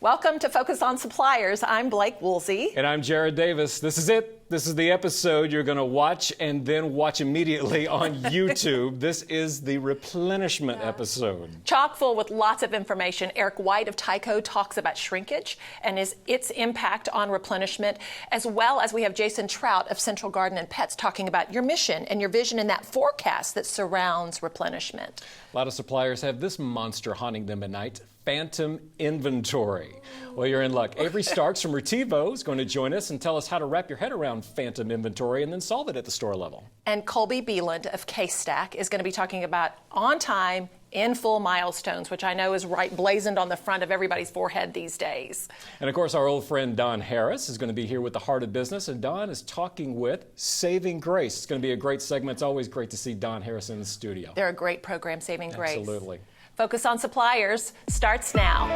Welcome to Focus on Suppliers. I'm Blake Woolsey. And I'm Jarrod Davis. This is it. This is the episode you're going to watch and then watch immediately on YouTube. This is the replenishment episode. Chock full with lots of information. Eric White of Tyco talks about shrinkage and its impact on replenishment, as well as we have Jason Trout of Central Garden and Pets talking about your mission and your vision and that forecast that surrounds replenishment. A lot of suppliers have this monster haunting them at night. Phantom inventory. Well, you're in luck. Avery Starks from Retevo is going to join us and tell us how to wrap your head around phantom inventory and then solve it at the store level. And Colby Beland of CaseStack is going to be talking about on time, in full milestones, which I know is right blazoned on the front of everybody's forehead these days. And of course, our old friend Don Harris is going to be here with the heart of business, and Don is talking with Saving Grace. It's going to be a great segment. It's always great to see Don Harris in the studio. They're a great program, Saving Grace. Absolutely. Focus on Suppliers starts now.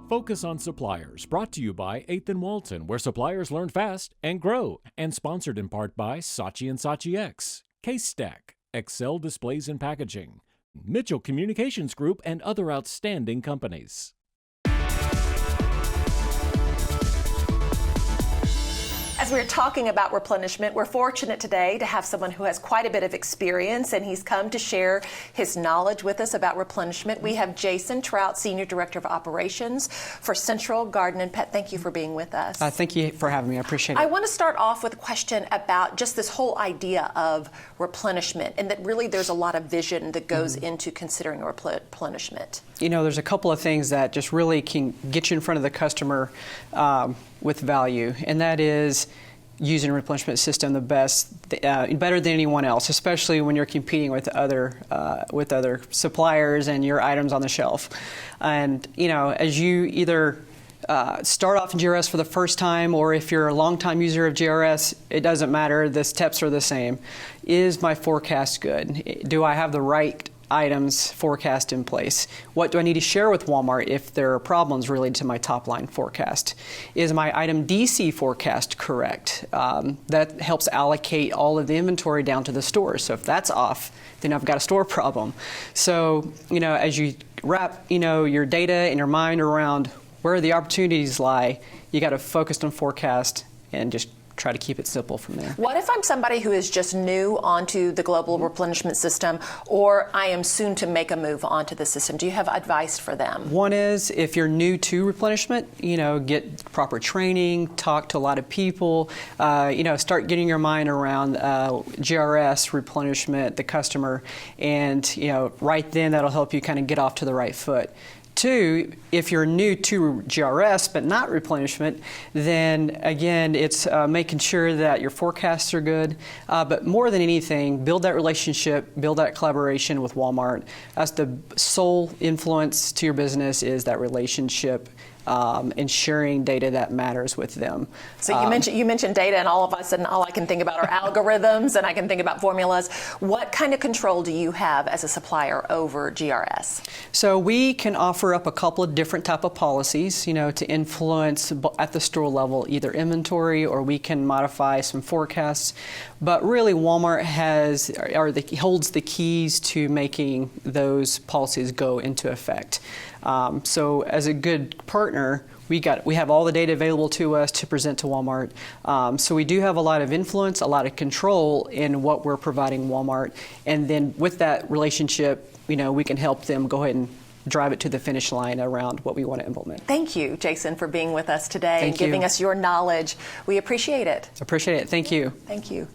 Focus on Suppliers, brought to you by 8th and Walton, where suppliers learn fast and grow, and sponsored in part by Saatchi and Saatchi X, CaseStack, Excel Displays and Packaging, Mitchell Communications Group, and other outstanding companies. As we're talking about replenishment, we're fortunate today to have someone who has quite a bit of experience, and he's come to share his knowledge with us about replenishment. We have Jason Trout, Senior Director of Operations for Central Garden and Pet. Thank you for being with us. Thank you for having me. I appreciate it. I want to start off with a question about just this whole idea of replenishment, and that really there's a lot of vision that goes into considering replenishment. You know, there's a couple of things that just really can get you in front of the customer with value, and that is using a replenishment system better than anyone else, especially when you're competing with other suppliers and your items on the shelf. And you know, as you either start off in GRS for the first time, or if you're a longtime user of GRS, it doesn't matter. The steps are the same. Is my forecast good? Do I have the right items forecast in place? What do I need to share with Walmart if there are problems related to my top line forecast? Is my item DC forecast correct? That helps allocate all of the inventory down to the stores. So if that's off, then I've got a store problem. So, you know, as you wrap, you know, your data and your mind around where the opportunities lie, you got to focus on forecast and just try to keep it simple from there. What if I'm somebody who is just new onto the global replenishment system, or I am soon to make a move onto the system? Do you have advice for them? One is, if you're new to replenishment, you know, get proper training, talk to a lot of people, you know, start getting your mind around GRS, replenishment, the customer, and, you know, right then that'll help you kind of get off to the right foot. Two, if you're new to GRS but not replenishment, then again, it's making sure that your forecasts are good. But more than anything, build that relationship, build that collaboration with Walmart. That's the sole influence to your business, is that relationship. And sharing data that matters with them. So you mentioned data, and all of a sudden all I can think about are algorithms, and I can think about formulas. What kind of control do you have as a supplier over GRS? So we can offer up a couple of different type of policies, you know, to influence at the store level either inventory, or we can modify some forecasts. But really, Walmart holds the keys to making those policies go into effect. So as a good partner, we have all the data available to us to present to Walmart. So we do have a lot of influence, a lot of control in what we're providing Walmart. And then with that relationship, you know, we can help them go ahead and drive it to the finish line around what we want to implement. Thank you, Jason, for being with us today and giving us your knowledge. We appreciate it. Appreciate it. Thank you. Thank you.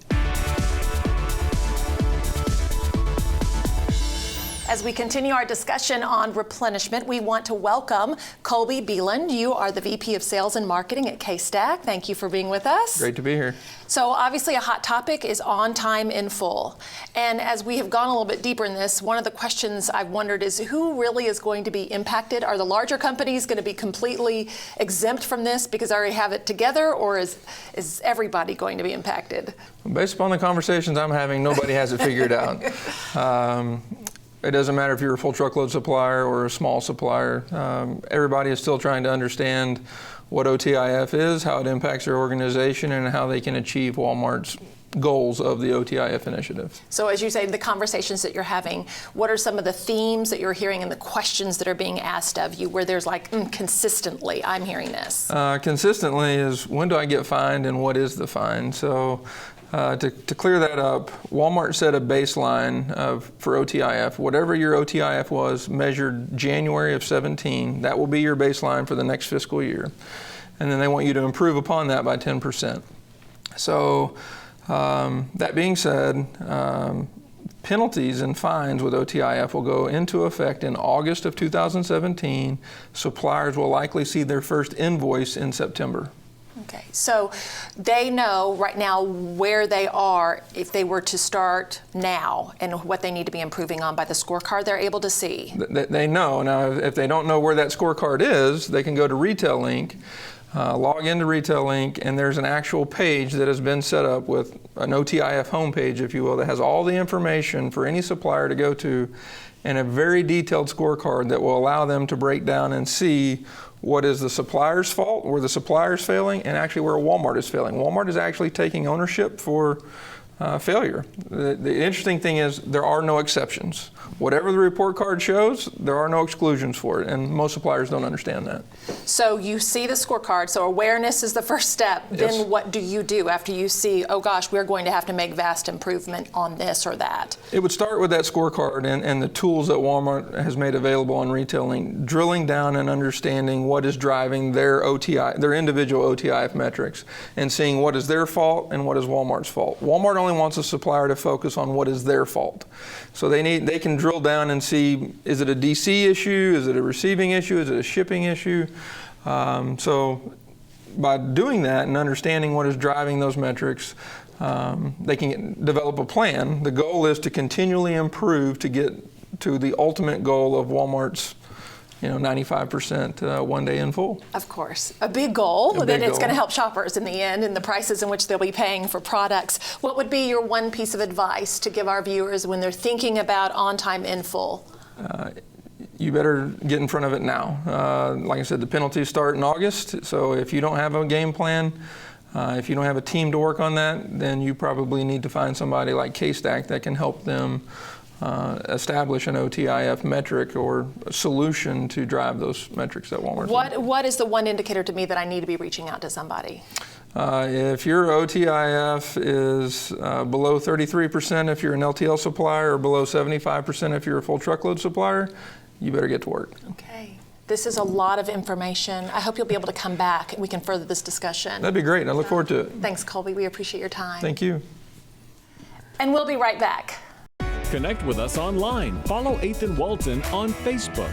As we continue our discussion on replenishment, we want to welcome Colby Beland. You are the VP of Sales and Marketing at CaseStack. Thank you for being with us. Great to be here. So obviously a hot topic is on time in full. And as we have gone a little bit deeper in this, one of the questions I've wondered is who really is going to be impacted? Are the larger companies going to be completely exempt from this because they already have it together, or is everybody going to be impacted? Based upon the conversations I'm having, nobody has it figured out. It doesn't matter if you're a full truckload supplier or a small supplier. Everybody is still trying to understand what OTIF is, how it impacts their organization, and how they can achieve Walmart's goals of the OTIF initiative. So as you say, the conversations that you're having, what are some of the themes that you're hearing and the questions that are being asked of you where there's like, consistently, I'm hearing this? Consistently is, when do I get fined and what is the fine? So to clear that up, Walmart set a baseline for OTIF. Whatever your OTIF was measured January of 17, that will be your baseline for the next fiscal year. And then they want you to improve upon that by 10%. So that being said, penalties and fines with OTIF will go into effect in August of 2017. Suppliers will likely see their first invoice in September. Okay, so they know right now where they are if they were to start now and what they need to be improving on by the scorecard they're able to see. They know. Now, if they don't know where that scorecard is, they can go to ReteLink, log into ReteLink, and there's an actual page that has been set up with an OTIF homepage, if you will, that has all the information for any supplier to go to and a very detailed scorecard that will allow them to break down and see what is the supplier's fault, where the supplier's failing, and actually where Walmart is failing. Walmart is actually taking ownership for failure. The interesting thing is there are no exceptions. Whatever the report card shows, there are no exclusions for it, and most suppliers don't understand that. So you see the scorecard, so awareness is the first step. Yes. Then what do you do after you see, oh gosh, we're going to have to make vast improvement on this or that? It would start with that scorecard and the tools that Walmart has made available on ReteLink, drilling down and understanding what is driving their individual OTIF metrics, and seeing what is their fault and what is Walmart's fault. Walmart only wants a supplier to focus on what is their fault. So they can drill down and see, is it a DC issue, is it a receiving issue, is it a shipping issue? So by doing that and understanding what is driving those metrics, they can develop a plan. The goal is to continually improve to get to the ultimate goal of Walmart's 95% one day in full. Of course. A big goal that it's going to help shoppers in the end and the prices in which they'll be paying for products. What would be your one piece of advice to give our viewers when they're thinking about on time in full? You better get in front of it now. Like I said, the penalties start in August, so if you don't have a game plan, if you don't have a team to work on that, then you probably need to find somebody like CaseStack that can help them establish an OTIF metric or a solution to drive those metrics that Walmart's What is the one indicator to me that I need to be reaching out to somebody? If your OTIF is below 33% if you're an LTL supplier, or below 75% if you're a full truckload supplier, you better get to work. Okay. This is a lot of information. I hope you'll be able to come back and we can further this discussion. That'd be great. I look forward to it. Thanks, Colby. We appreciate your time. Thank you. And we'll be right back. Connect with us online. Follow 8th and Walton on Facebook.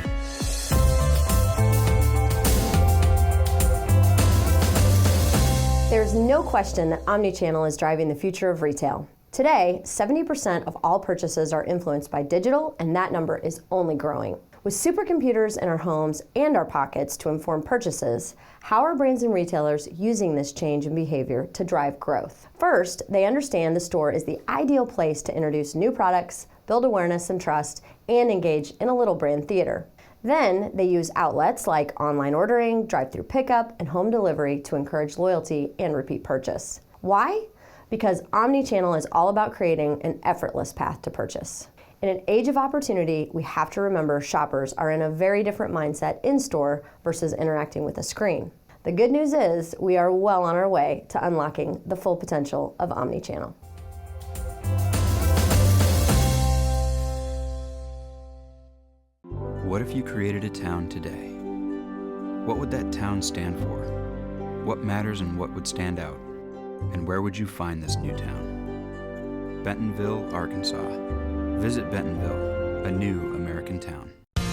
There's no question that omnichannel is driving the future of retail. Today, 70% of all purchases are influenced by digital, and that number is only growing. With supercomputers in our homes and our pockets to inform purchases, how are brands and retailers using this change in behavior to drive growth? First, they understand the store is the ideal place to introduce new products, build awareness and trust, and engage in a little brand theater. Then, they use outlets like online ordering, drive-through pickup, and home delivery to encourage loyalty and repeat purchase. Why? Because omnichannel is all about creating an effortless path to purchase. In an age of opportunity, we have to remember shoppers are in a very different mindset in-store versus interacting with a screen. The good news is we are well on our way to unlocking the full potential of omnichannel. What if you created a town today? What would that town stand for? What matters and what would stand out? And where would you find this new town? Bentonville, Arkansas. Visit Bentonville a new American town.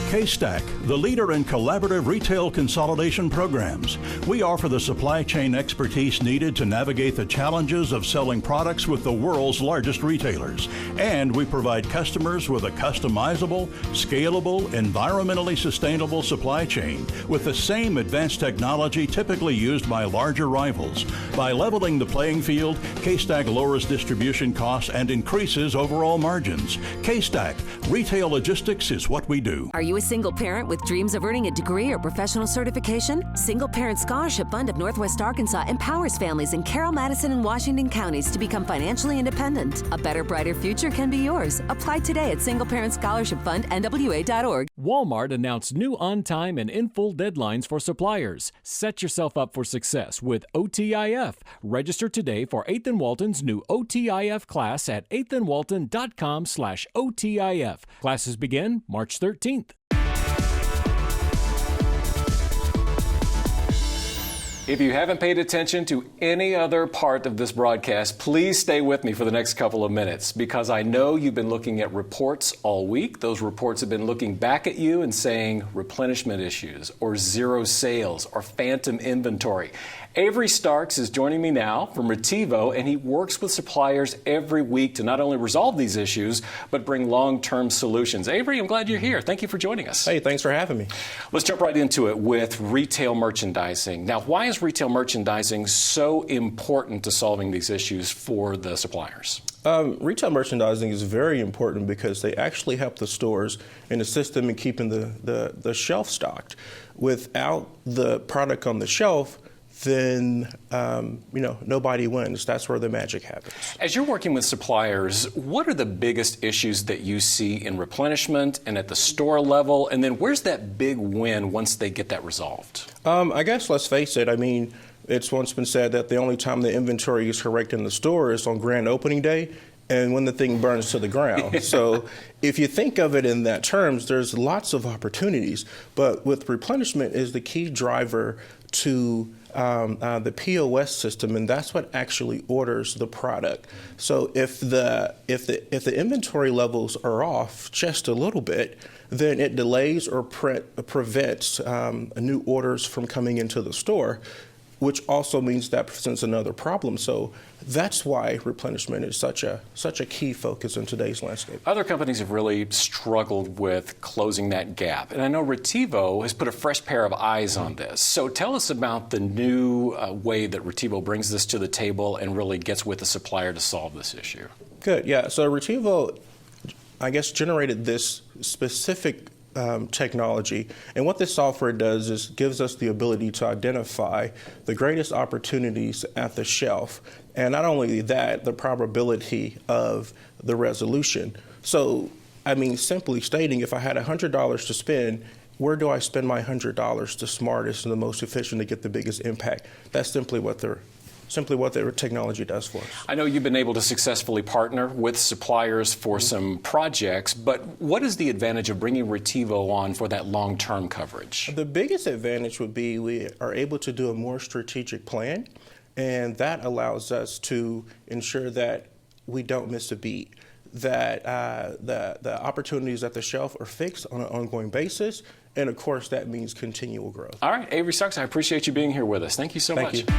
CaseStack, the leader in collaborative retail consolidation programs. We offer the supply chain expertise needed to navigate the challenges of selling products with the world's largest retailers. And we provide customers with a customizable, scalable, environmentally sustainable supply chain with the same advanced technology typically used by larger rivals. By leveling the playing field, CaseStack lowers distribution costs and increases overall margins. CaseStack, retail logistics is what we do. Are you a single parent with dreams of earning a degree or professional certification? Single Parent Scholarship Fund of Northwest Arkansas empowers families in Carroll, Madison, and Washington counties to become financially independent. A better, brighter future can be yours. Apply today at singleparentscholarshipfundnwa.org. Walmart announced new on-time and in-full deadlines for suppliers. Set yourself up for success with OTIF. Register today for 8th and Walton's new OTIF class at 8thandwalton.com/OTIF. Classes begin March 13th. If you haven't paid attention to any other part of this broadcast, please stay with me for the next couple of minutes, because I know you've been looking at reports all week. Those reports have been looking back at you and saying replenishment issues or zero sales or phantom inventory. Avery Starks is joining me now from Retevo, and he works with suppliers every week to not only resolve these issues, but bring long-term solutions. Avery, I'm glad you're here. Thank you for joining us. Hey, thanks for having me. Let's jump right into it with retail merchandising. Now, why is retail merchandising so important to solving these issues for the suppliers? Retail merchandising is very important because they actually help the stores and assist them in keeping the shelf stocked. Without the product on the shelf, then nobody wins. That's where the magic happens. As you're working with suppliers, what are the biggest issues that you see in replenishment and at the store level? And then where's that big win once they get that resolved? I guess let's face it. I mean, it's once been said that the only time the inventory is correct in the store is on grand opening day and when the thing burns to the ground. So if you think of it in that terms, there's lots of opportunities. But with replenishment is the key driver to the POS system, and that's what actually orders the product. So if the inventory levels are off just a little bit, then it delays or prevents new orders from coming into the store, which also means that presents another problem. So that's why replenishment is such a key focus in today's landscape. Other companies have really struggled with closing that gap. And I know Retevo has put a fresh pair of eyes on this. So tell us about the new way that Retevo brings this to the table and really gets with the supplier to solve this issue. Good, yeah. So Retevo, I guess, generated this specific technology. And what this software does is gives us the ability to identify the greatest opportunities at the shelf. And not only that, the probability of the resolution. So, I mean, simply stating, if I had $100 to spend, where do I spend my $100 the smartest and the most efficient to get the biggest impact? That's simply what their technology does for us. I know you've been able to successfully partner with suppliers for some projects, but what is the advantage of bringing Retevo on for that long-term coverage? The biggest advantage would be we are able to do a more strategic plan, and that allows us to ensure that we don't miss a beat, that the opportunities at the shelf are fixed on an ongoing basis, and of course that means continual growth. All right, Avery Starks, I appreciate you being here with us. Thank you so much. Thank you.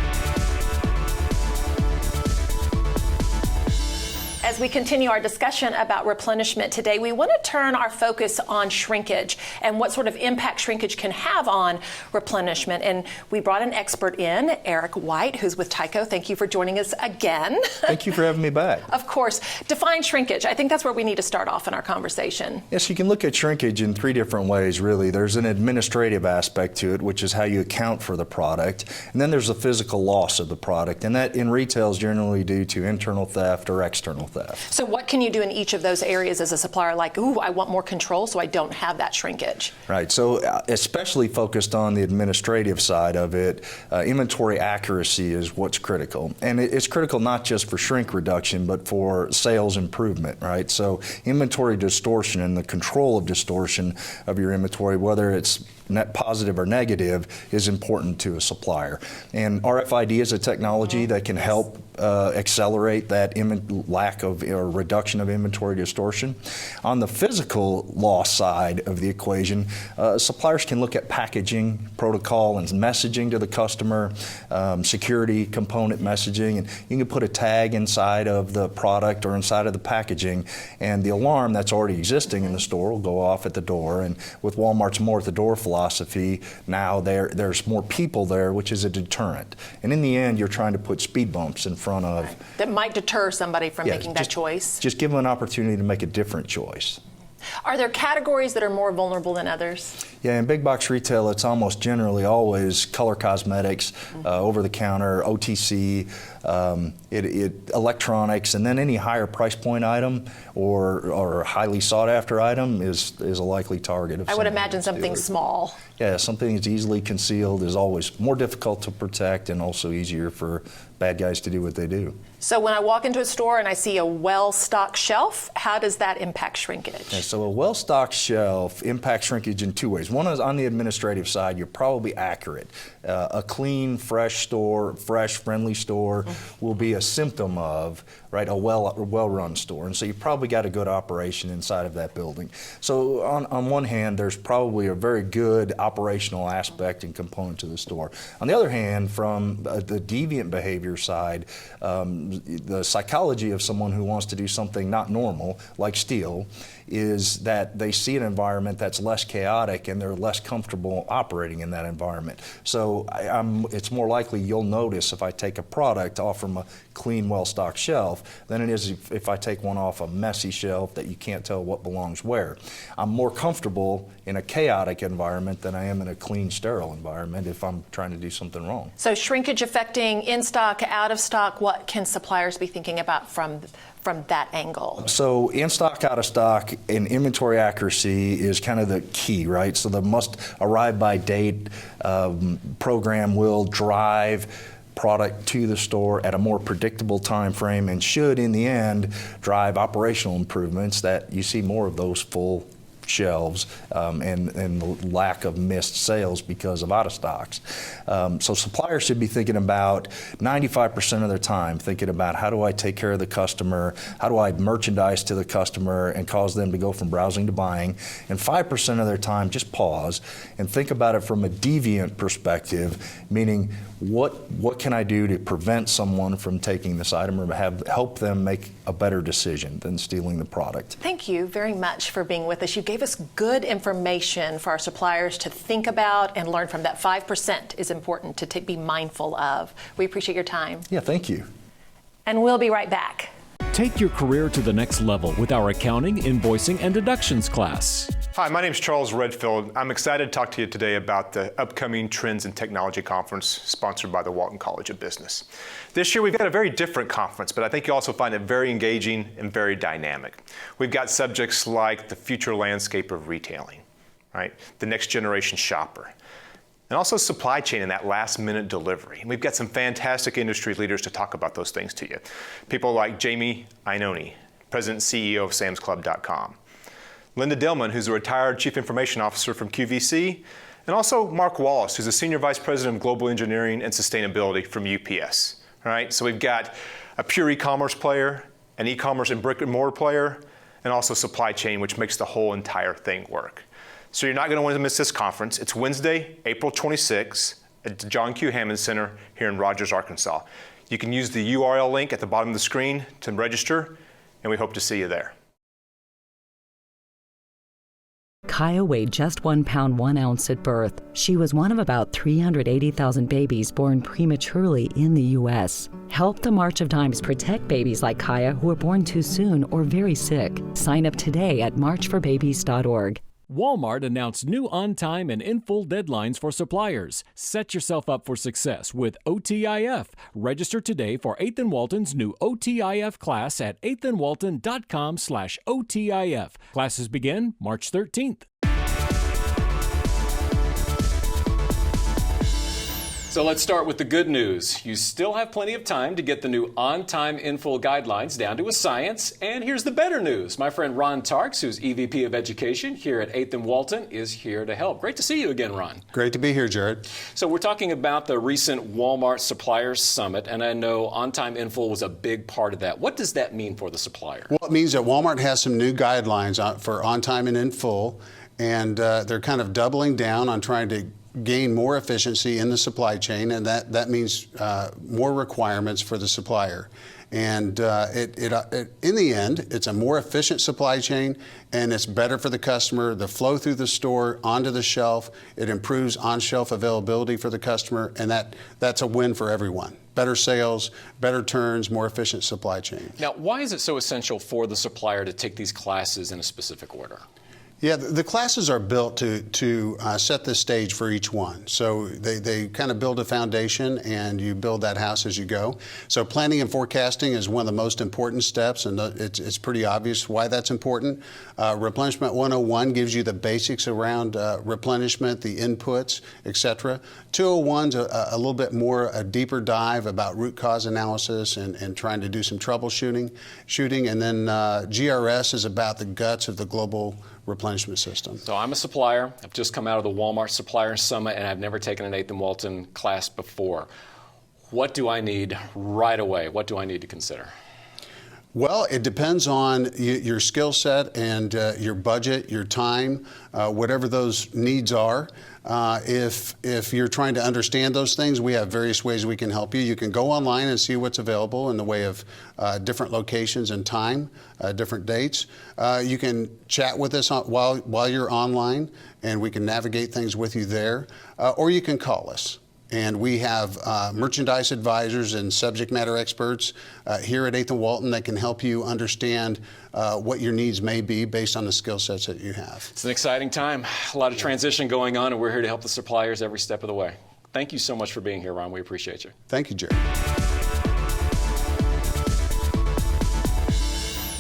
As we continue our discussion about replenishment today, we want to turn our focus on shrinkage and what sort of impact shrinkage can have on replenishment. And we brought an expert in, Eric White, who's with Tyco. Thank you for joining us again. Thank you for having me back. Of course. Define shrinkage. I think that's where we need to start off in our conversation. Yes, you can look at shrinkage in three different ways, really. There's an administrative aspect to it, which is how you account for the product. And then there's the physical loss of the product. And that in retail is generally due to internal theft or external theft. So what can you do in each of those areas as a supplier? Like, ooh, I want more control so I don't have that shrinkage. Right. So especially focused on the administrative side of it, inventory accuracy is what's critical. And it's critical not just for shrink reduction, but for sales improvement, right? So inventory distortion and the control of distortion of your inventory, whether it's net positive or negative, is important to a supplier. And RFID is a technology that can help accelerate that lack of or reduction of inventory distortion. On the physical loss side of the equation, suppliers can look at packaging protocol and messaging to the customer, security component messaging, and you can put a tag inside of the product or inside of the packaging, and the alarm that's already existing in the store will go off at the door. And with Walmart's more at the door philosophy, now there's more people there, which is a deterrent. And in the end, you're trying to put speed bumps in front of that might deter somebody from making that choice. Just give them an opportunity to make a different choice. Are there categories that are more vulnerable than others? Yeah, in big box retail, it's almost generally always color cosmetics, over-the-counter, OTC, electronics, and then any higher price point item or highly sought-after item is a likely target of I would imagine something small. Yeah, something that's easily concealed is always more difficult to protect and also easier for bad guys to do what they do. So when I walk into a store and I see a well-stocked shelf, how does that impact shrinkage? Yeah, so a well-stocked shelf impacts shrinkage in two ways. One is on the administrative side, you're probably accurate. A clean, fresh store, friendly store will be a symptom of, right, a well-run store. And so you've probably got a good operation inside of that building. So on one hand, there's probably a very good operational aspect and component to the store. On the other hand, from the deviant behavior side, the psychology of someone who wants to do something not normal, like steal, is that they see an environment that's less chaotic and they're less comfortable operating in that environment. So it's more likely you'll notice if I take a product off from a clean, well-stocked shelf than it is if I take one off a messy shelf that you can't tell what belongs where. I'm more comfortable in a chaotic environment than I am in a clean, sterile environment if I'm trying to do something wrong. So shrinkage affecting in-stock, out-of-stock, what can suppliers be thinking about from that angle? So in-stock, out-of-stock, and inventory accuracy is kind of the key, right? So the must-arrive-by-date program will drive product to the store at a more predictable time frame and should, in the end, drive operational improvements that you see more of those full shelves and the lack of missed sales because of out of stocks. So suppliers should be thinking about 95% of their time thinking about how do I take care of the customer, how do I merchandise to the customer and cause them to go from browsing to buying, and 5% of their time just pause and think about it from a deviant perspective, meaning what can I do to prevent someone from taking this item or help them make a better decision than stealing the product. Thank you very much for being with us. You gave us good information for our suppliers to think about and learn from. That 5% is important to be mindful of. We appreciate your time. Yeah, thank you. And we'll be right back. Take your career to the next level with our accounting, invoicing, and deductions class. Hi, my name is Charles Redfield. I'm excited to talk to you today about the upcoming Trends in Technology Conference sponsored by the Walton College of Business. This year we've got a very different conference, but I think you'll also find it very engaging and very dynamic. We've got subjects like the future landscape of retailing, right? The next generation shopper, and also supply chain and that last minute delivery. And we've got some fantastic industry leaders to talk about those things to you. People like Jamie Iannone, President and CEO of SamsClub.com. Linda Dillman, who's a retired Chief Information Officer from QVC, and also Mark Wallace, who's a Senior Vice President of Global Engineering and Sustainability from UPS. All right, so we've got a pure e-commerce player, an e-commerce and brick and mortar player, and also supply chain, which makes the whole entire thing work. So you're not going to want to miss this conference. It's Wednesday, April 26th at the John Q. Hammond Center here in Rogers, Arkansas. You can use the URL link at the bottom of the screen to register, and we hope to see you there. Kaya weighed just 1 pound 1 ounce at birth. She was one of about 380,000 babies born prematurely in the U.S. Help the March of Dimes protect babies like Kaya who are born too soon or very sick. Sign up today at marchforbabies.org. Walmart announced new on-time and in-full deadlines for suppliers. Set yourself up for success with OTIF. Register today for 8th and Walton's new OTIF class at 8thandwalton.com/OTIF. Classes begin March 13th. So let's start with the good news. You still have plenty of time to get the new on-time in full guidelines down to a science. And here's the better news. My friend Ron Tiarks, who's EVP of Education here at 8th and Walton, is here to help. Great to see you again, Ron. Great to be here, Jarrod. So we're talking about the recent Walmart Suppliers Summit, and I know on-time in full was a big part of that. What does that mean for the supplier? Well, it means that Walmart has some new guidelines for on-time and in full, and they're kind of doubling down on trying to gain more efficiency in the supply chain, and that means more requirements for the supplier. And in the end, it's a more efficient supply chain, and it's better for the customer. The flow through the store onto the shelf, it improves on-shelf availability for the customer, and that's a win for everyone. Better sales, better turns, more efficient supply chain. Now, why is it so essential for the supplier to take these classes in a specific order? Yeah, the classes are built to set the stage for each one. So they kind of build a foundation, and you build that house as you go. So planning and forecasting is one of the most important steps, and it's pretty obvious why that's important. Replenishment 101 gives you the basics around replenishment, the inputs, etc. 201's a little bit more a deeper dive about root cause analysis and trying to do some troubleshooting. And then GRS is about the guts of the global replenishment system. So I'm a supplier. I've just come out of the Walmart Supplier Summit, and I've never taken an 8th and Walton class before. What do I need right away? What do I need to consider? Well, it depends on your skill set and your budget, your time, whatever those needs are. If you're trying to understand those things, we have various ways we can help you. You can go online and see what's available in the way of different locations and time, different dates. You can chat with us while you're online, and we can navigate things with you there. Or you can call us. And we have merchandise advisors and subject matter experts here at 8th and Walton that can help you understand what your needs may be based on the skill sets that you have. It's an exciting time. A lot of transition going on, and we're here to help the suppliers every step of the way. Thank you so much for being here, Ron. We appreciate you. Thank you, Jarrod.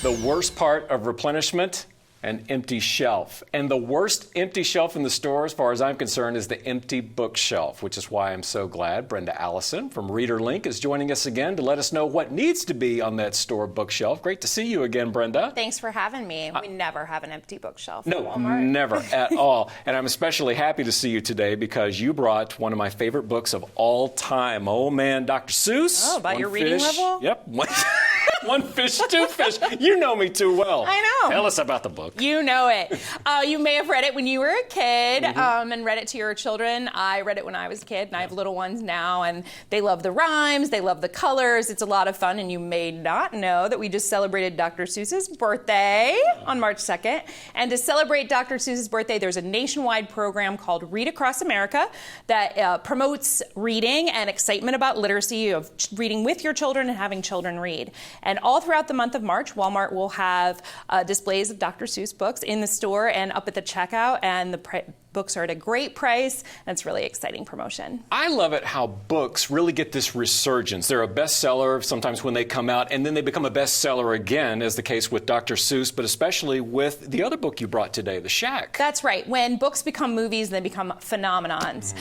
The worst part of replenishment, an empty shelf. And the worst empty shelf in the store, as far as I'm concerned, is the empty bookshelf, which is why I'm so glad Brenda Allison from ReaderLink is joining us again to let us know what needs to be on that store bookshelf. Great to see you again, Brenda. Thanks for having me. We never have an empty bookshelf No, at Walmart. Never at all. And I'm especially happy to see you today because you brought one of my favorite books of all time. Oh man, Dr. Seuss. Oh, about One your reading Fish. level? Yep. One fish, two fish. You know me too well. I know. Tell us about the book. You know it. You may have read it when you were a kid and read it to your children. I read it when I was a kid, and I have little ones now, and they love the rhymes, they love the colors. It's a lot of fun, and you may not know that we just celebrated Dr. Seuss's birthday on March 2nd. And to celebrate Dr. Seuss's birthday, there's a nationwide program called Read Across America that promotes reading and excitement about literacy, of reading with your children and having children read. And all throughout the month of March, Walmart will have displays of Dr. Seuss books in the store and up at the checkout, and the books are at a great price, and it's really exciting promotion. I love it how books really get this resurgence. They're a bestseller sometimes when they come out, and then they become a bestseller again, as the case with Dr. Seuss, but especially with the other book you brought today, The Shack. That's right. When books become movies, they become phenomenons.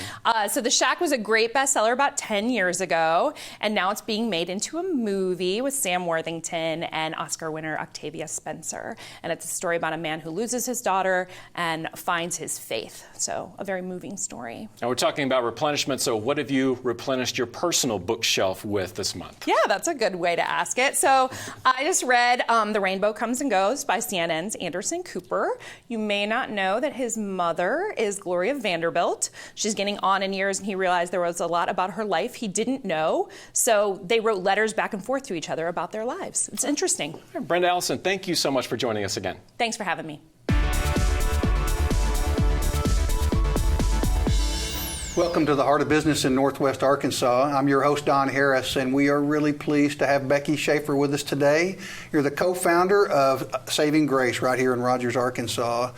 So The Shack was a great bestseller about 10 years ago, and now it's being made into a movie with Sam Worthington and Oscar winner Octavia Spencer. And it's a story about a man who loses his daughter and finds his faith. So a very moving story. Now we're talking about replenishment, so what have you replenished your personal bookshelf with this month? Yeah, that's a good way to ask it. So I just read The Rainbow Comes and Goes by CNN's Anderson Cooper. You may not know that his mother is Gloria Vanderbilt. She's getting on in years, and he realized there was a lot about her life he didn't know. So they wrote letters back and forth to each other about their lives. It's interesting. Brenda Allison, thank you so much for joining us again. Thanks for having me. Welcome to the Heart of Business in Northwest Arkansas. I'm your host, Don Harris, and we are really pleased to have Becky Shaffer with us today. You're the co-founder of Saving Grace right here in Rogers, Arkansas,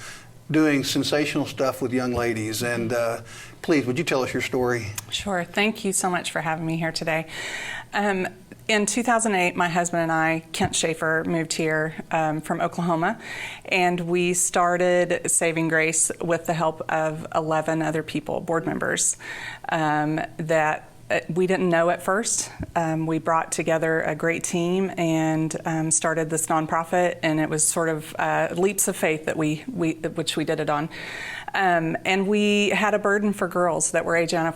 doing sensational stuff with young ladies. And please, would you tell us your story? Sure. Thank you so much for having me here today. In 2008, my husband and I, Kent Shaffer, moved here from Oklahoma, and we started Saving Grace with the help of 11 other people, board members, that we didn't know at first. We brought together a great team and started this nonprofit, and it was sort of leaps of faith that which we did it on. And we had a burden for girls that were aging out of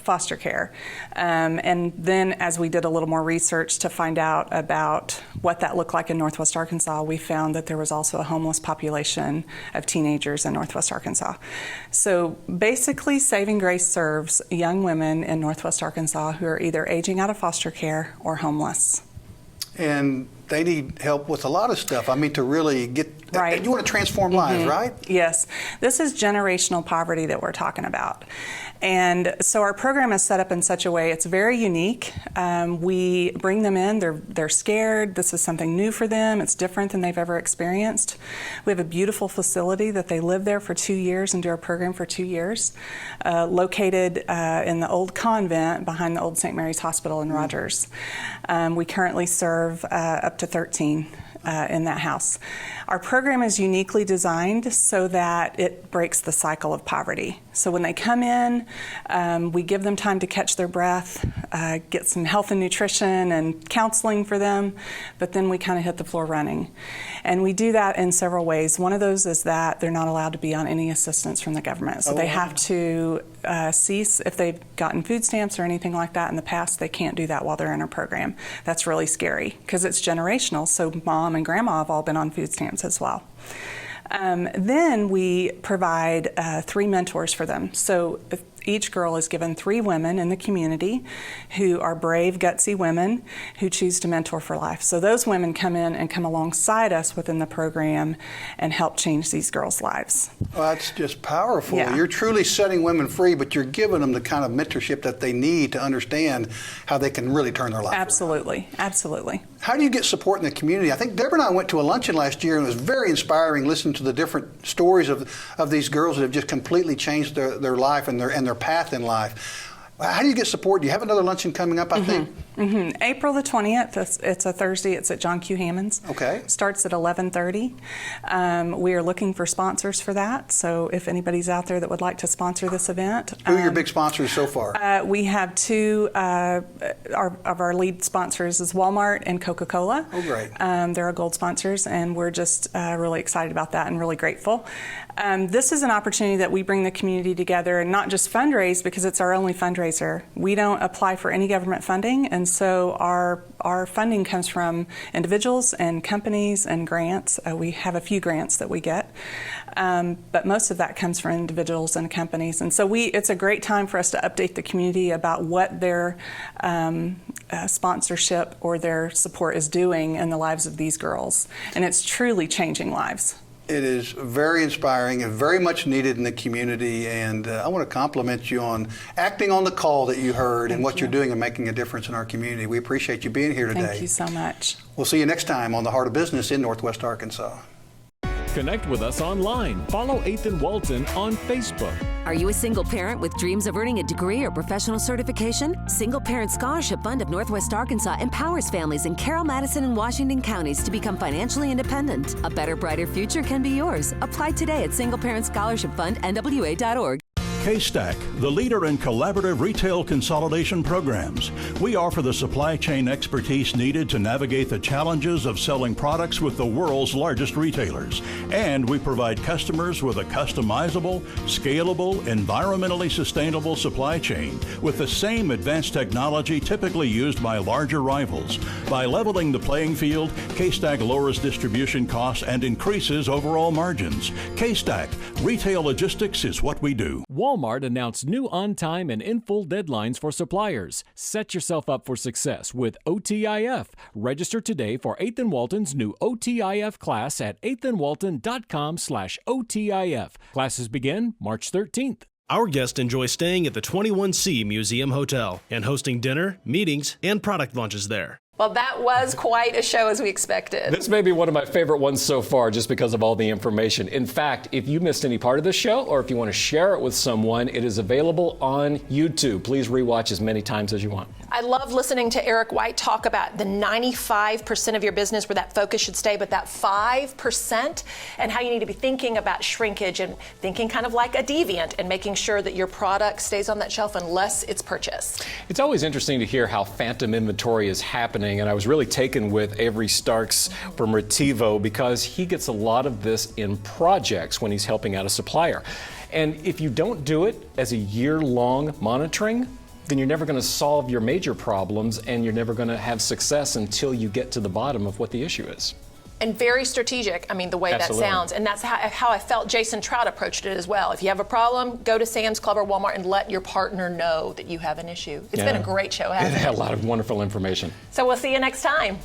foster care. And then as we did a little more research to find out about what that looked like in Northwest Arkansas, we found that there was also a homeless population of teenagers in Northwest Arkansas. So basically, Saving Grace serves young women in Northwest Arkansas who are either aging out of foster care or homeless. And they need help with a lot of stuff. I mean, to really get, right. You want to transform lives, right? Yes. This is generational poverty that we're talking about. And so our program is set up in such a way, it's very unique. We bring them in, they're scared. This is something new for them. It's different than they've ever experienced. We have a beautiful facility that they live there for 2 years and do our program for 2 years, located in the old convent behind the old St. Mary's Hospital in Rogers. We currently serve up to 13 in that house. Our program is uniquely designed so that it breaks the cycle of poverty. So when they come in, we give them time to catch their breath, get some health and nutrition and counseling for them, but then we kind of hit the floor running. And we do that in several ways. One of those is that they're not allowed to be on any assistance from the government. So they have to cease if they've gotten food stamps or anything like that in the past. They can't do that while they're in our program. That's really scary because it's generational. So mom and grandma have all been on food stamps as well. Then we provide 3 mentors for them. So each girl is given 3 women in the community who are brave, gutsy women who choose to mentor for life. So those women come in and come alongside us within the program and help change these girls' lives. Well, that's just powerful. Yeah. You're truly setting women free, but you're giving them the kind of mentorship that they need to understand how they can really turn their life around. Absolutely, absolutely. How do you get support in the community? I think Deborah and I went to a luncheon last year, and it was very inspiring listening to the different stories of these girls that have just completely changed their life and their path in life. How do you get support? Do you have another luncheon coming up, I think? April the 20th, it's a Thursday, it's at John Q. Hammond's. Okay. Starts at 11:30. We are looking for sponsors for that, so if anybody's out there that would like to sponsor this event. Who are your big sponsors so far? We have 2 of our lead sponsors is Walmart and Coca-Cola. Oh, great. They're our gold sponsors, and we're just really excited about that and really grateful. This is an opportunity that we bring the community together and not just fundraise because it's our only fundraiser. We don't apply for any government funding, and so our funding comes from individuals and companies and grants. We have a few grants that we get, but most of that comes from individuals and companies. And so it's a great time for us to update the community about what their sponsorship or their support is doing in the lives of these girls. And it's truly changing lives. It is very inspiring and very much needed in the community, and I want to compliment you on acting on the call that you heard and what you're doing and making a difference in our community. We appreciate you being here today. Thank you so much. We'll see you next time on The Heart of Business in Northwest Arkansas. Connect with us online. Follow 8th and Walton on Facebook. Are you a single parent with dreams of earning a degree or professional certification? Single Parent Scholarship Fund of Northwest Arkansas empowers families in Carroll, Madison, and Washington counties to become financially independent. A better, brighter future can be yours. Apply today at singleparentscholarshipfundnwa.org. CaseStack, the leader in collaborative retail consolidation programs. We offer the supply chain expertise needed to navigate the challenges of selling products with the world's largest retailers. And we provide customers with a customizable, scalable, environmentally sustainable supply chain with the same advanced technology typically used by larger rivals. By leveling the playing field, CaseStack lowers distribution costs and increases overall margins. CaseStack, retail logistics is what we do. Walmart announced new on-time and in-full deadlines for suppliers. Set yourself up for success with OTIF. Register today for 8th and Walton's new OTIF class at 8thandwalton.com/OTIF. Classes begin March 13th. Our guests enjoy staying at the 21C Museum Hotel and hosting dinner, meetings, and product launches there. Well, that was quite a show as we expected. This may be one of my favorite ones so far just because of all the information. In fact, if you missed any part of the show or if you want to share it with someone, it is available on YouTube. Please rewatch as many times as you want. I love listening to Eric White talk about the 95% of your business where that focus should stay, but that 5% and how you need to be thinking about shrinkage and thinking kind of like a deviant and making sure that your product stays on that shelf unless it's purchased. It's always interesting to hear how phantom inventory is happening, and I was really taken with Avery Starks from Retevo because he gets a lot of this in projects when he's helping out a supplier. And if you don't do it as a year-long monitoring, then you're never going to solve your major problems and you're never going to have success until you get to the bottom of what the issue is. And very strategic, I mean, the way Absolutely. that sounds. And that's how I felt Jason Trout approached it as well. If you have a problem, go to Sam's Club or Walmart and let your partner know that you have an issue. It's been a great show, hasn't it? It had a lot of wonderful information. So we'll see you next time.